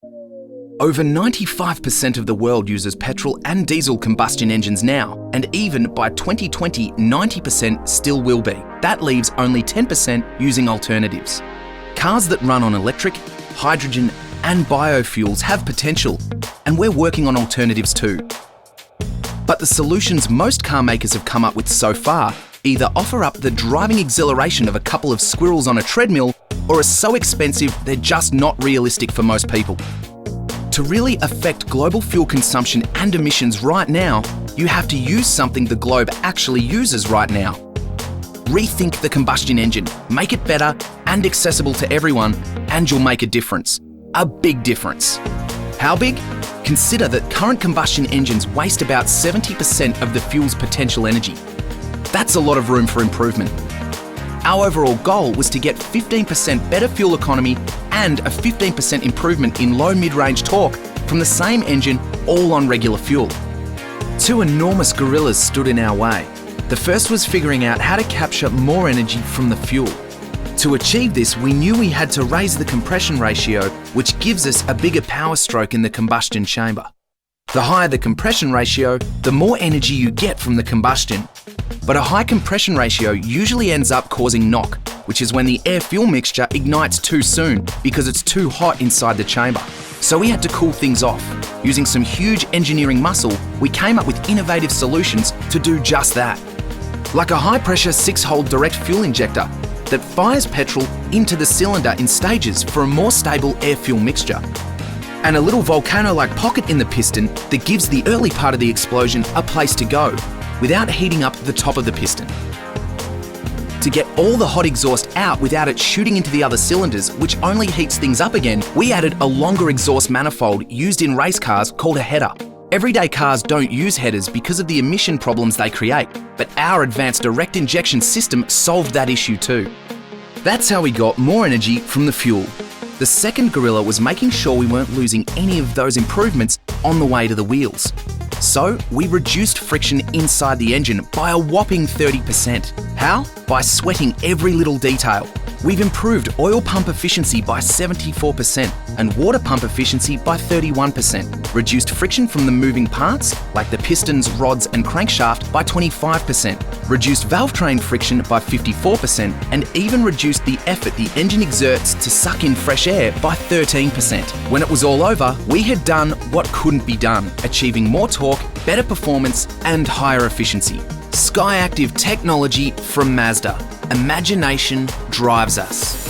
Over 95% of the world uses petrol and diesel combustion engines now, and even by 2020, 90% still will be. That leaves only 10% using alternatives. Cars that run on electric, hydrogen, and biofuels have potential, and we're working on alternatives too. But the solutions most car makers have come up with so far either offer up the driving exhilaration of a couple of squirrels on a treadmill, or are so expensive they're just not realistic for most people. To really affect global fuel consumption and emissions right now, you have to use something the globe actually uses right now. Rethink the combustion engine, make it better and accessible to everyone, and you'll make a difference. A big difference. How big? Consider that current combustion engines waste about 70% of the fuel's potential energy. That's a lot of room for improvement. Our overall goal was to get 15% better fuel economy and a 15% improvement in low mid-range torque from the same engine, all on regular fuel. Two enormous gorillas stood in our way. The first was figuring out how to capture more energy from the fuel. To achieve this, we knew we had to raise the compression ratio, which gives us a bigger power stroke in the combustion chamber. The higher the compression ratio, the more energy you get from the combustion. But a high compression ratio usually ends up causing knock, which is when the air-fuel mixture ignites too soon because it's too hot inside the chamber. So we had to cool things off. Using some huge engineering muscle, we came up with innovative solutions to do just that. Like a high-pressure 6-hole direct fuel injector that fires petrol into the cylinder in stages for a more stable air-fuel mixture. And a little volcano-like pocket in the piston that gives the early part of the explosion a place to go, without heating up the top of the piston. To get all the hot exhaust out without it shooting into the other cylinders, which only heats things up again, we added a longer exhaust manifold used in race cars called a header. Everyday cars don't use headers because of the emission problems they create, but our advanced direct injection system solved that issue too. That's how we got more energy from the fuel. The second gorilla was making sure we weren't losing any of those improvements on the way to the wheels. So we reduced friction inside the engine by a whopping 30%. How? By sweating every little detail. We've improved oil pump efficiency by 74% and water pump efficiency by 31%, reduced friction from the moving parts, like the pistons, rods and crankshaft, by 25%, reduced valve train friction by 54%, and even reduced the effort the engine exerts to suck in fresh air by 13%. When it was all over, we had done what couldn't be done, achieving more torque, better performance and higher efficiency. SKYACTIV technology from Mazda. Imagination drives us.